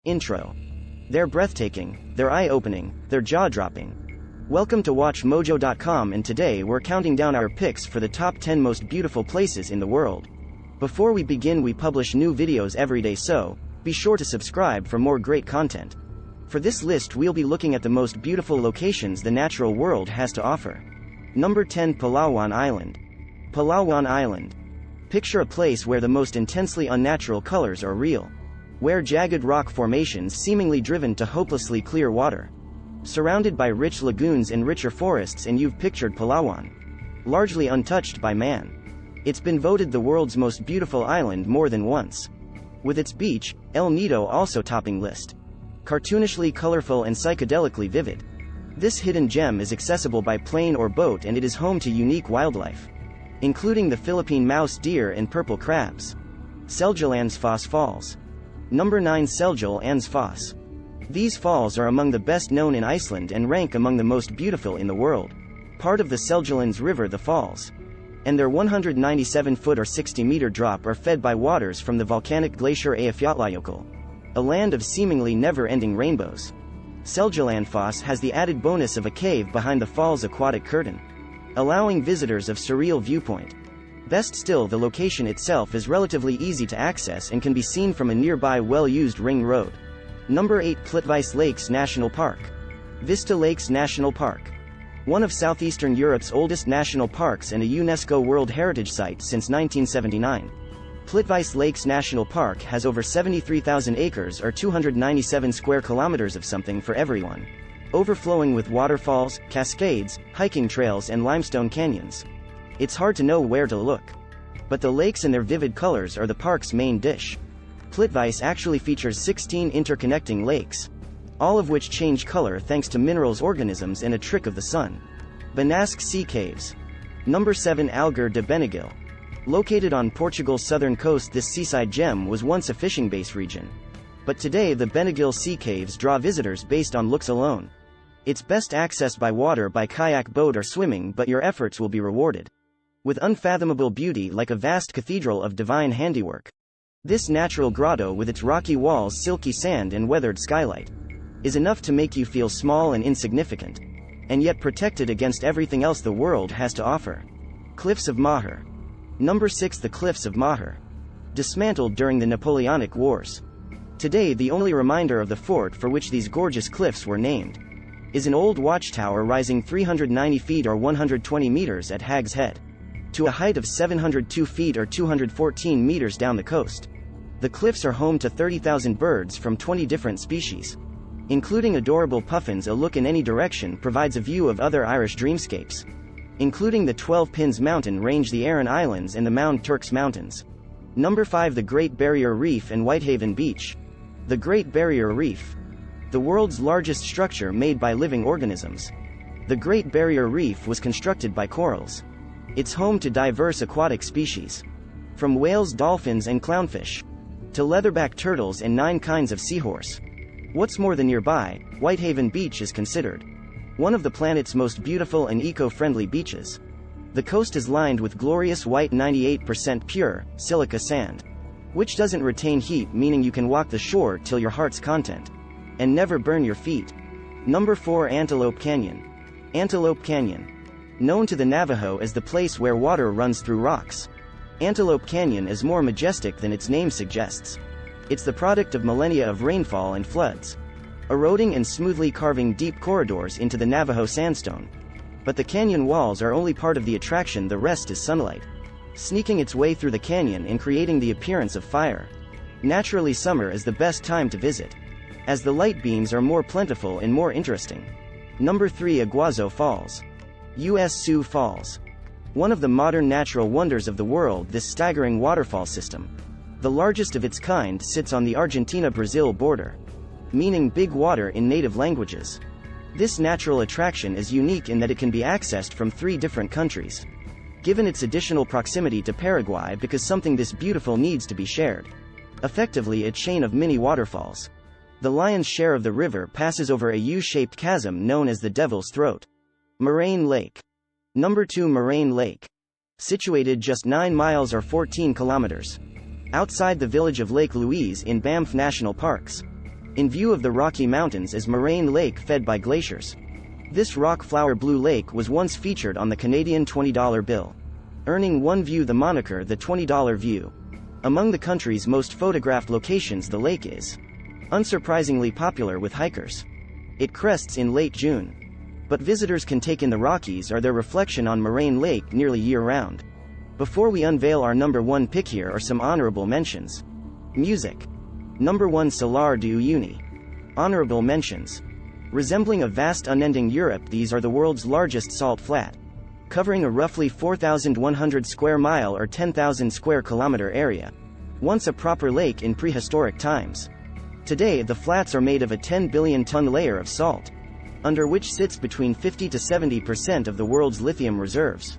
Intro. They're breathtaking, they're eye-opening, they're jaw-dropping. Welcome to WatchMojo.com, and today we're counting down our picks for the top 10 most beautiful places in the world. Before we begin, we publish new videos every day, so be sure to subscribe for more great content. For this list, we'll be looking at the most beautiful locations the natural world has to offer. Number 10, Palawan Island. Palawan Island. Picture a place where the most intensely unnatural colors are real. Where jagged rock formations seemingly driven to hopelessly clear water. Surrounded by rich lagoons and richer forests, and you've pictured Palawan. Largely untouched by man. It's been voted the world's most beautiful island more than once. With its beach, El Nido also topping list. Cartoonishly colorful and psychedelically vivid. This hidden gem is accessible by plane or boat, and it is home to unique wildlife, including the Philippine mouse deer and purple crabs. Seljalandsfoss Falls. Number 9, Seljalandsfoss. These falls are among the best known in Iceland and rank among the most beautiful in the world. Part of the Seljalands River, the falls, and their 197-foot or 60-meter drop are fed by waters from the volcanic glacier Eyjafjallajökull, a land of seemingly never-ending rainbows. Seljalandsfoss has the added bonus of a cave behind the fall's aquatic curtain, allowing visitors a surreal viewpoint. Best still, the location itself is relatively easy to access and can be seen from a nearby well-used ring road. Number 8, Plitvice Lakes National Park. Vista Lakes National Park. One of southeastern Europe's oldest national parks and a UNESCO World Heritage Site since 1979. Plitvice Lakes National Park has over 73,000 acres or 297 square kilometers of something for everyone. Overflowing with waterfalls, cascades, hiking trails and limestone canyons. It's hard to know where to look. But the lakes and their vivid colors are the park's main dish. Plitvice actually features 16 interconnecting lakes, all of which change color thanks to minerals, organisms, and a trick of the sun. Benasque Sea Caves. Number 7, Algar de Beniguil. Located on Portugal's southern coast, this seaside gem was once a fishing base region. But today the Beniguil Sea Caves draw visitors based on looks alone. It's best accessed by water, by kayak, boat, or swimming, but your efforts will be rewarded with unfathomable beauty like a vast cathedral of divine handiwork. This natural grotto, with its rocky walls, silky sand, and weathered skylight, is enough to make you feel small and insignificant, and yet protected against everything else the world has to offer. Cliffs of Moher. Number 6, the Cliffs of Moher. Dismantled during the Napoleonic Wars. Today the only reminder of the fort for which these gorgeous cliffs were named is an old watchtower rising 390 feet or 120 meters at Hag's Head, to a height of 702 feet or 214 meters down the coast. The cliffs are home to 30,000 birds from 20 different species, including adorable puffins. A look in any direction provides a view of other Irish dreamscapes, including the 12 Pins mountain range, the Aran Islands, and the Mound Turks Mountains. Number 5, the Great Barrier Reef and Whitehaven Beach. The Great Barrier Reef, the world's largest structure made by living organisms. The Great Barrier Reef was constructed by corals. It's home to diverse aquatic species, from whales, dolphins, and clownfish, to leatherback turtles and 9 kinds of seahorse. What's more, the nearby Whitehaven Beach is considered one of the planet's most beautiful and eco-friendly beaches. The coast is lined with glorious white 98% pure silica sand, which doesn't retain heat, meaning you can walk the shore till your heart's content and never burn your feet. Number 4, Antelope Canyon. Antelope Canyon. Known to the Navajo as the place where water runs through rocks, Antelope Canyon is more majestic than its name suggests. It's the product of millennia of rainfall and floods, eroding and smoothly carving deep corridors into the Navajo sandstone. But the canyon walls are only part of the attraction, the rest is sunlight, sneaking its way through the canyon and creating the appearance of fire. Naturally, summer is the best time to visit, as the light beams are more plentiful and more interesting. Number 3, Iguazu Falls. U.S. Sioux Falls. One of the modern natural wonders of the world, this staggering waterfall system, the largest of its kind, sits on the Argentina-Brazil border, meaning big water in native languages. This natural attraction is unique in that it can be accessed from 3 different countries, given its additional proximity to Paraguay, because something this beautiful needs to be shared. Effectively a chain of mini waterfalls. The lion's share of the river passes over a U-shaped chasm known as the Devil's Throat. Moraine Lake. Number 2, Moraine Lake. Situated just 9 miles or 14 kilometers outside the village of Lake Louise in Banff National Parks. In view of the Rocky Mountains is Moraine Lake fed by glaciers. This rock flower blue lake was once featured on the Canadian $20 bill, earning one view the moniker the $20 view. Among the country's most photographed locations, the lake is unsurprisingly popular with hikers. It crests in late June, but visitors can take in the Rockies or their reflection on Moraine Lake nearly year-round. Before we unveil our number 1 pick, here are some honorable mentions. Music. Number 1, Salar de Uyuni. Honorable mentions. Resembling a vast unending Europe, these are the world's largest salt flat, covering a roughly 4,100 square mile or 10,000 square kilometer area. Once a proper lake in prehistoric times. Today the flats are made of a 10 billion ton layer of salt, under which sits between 50 to 70% of the world's lithium reserves.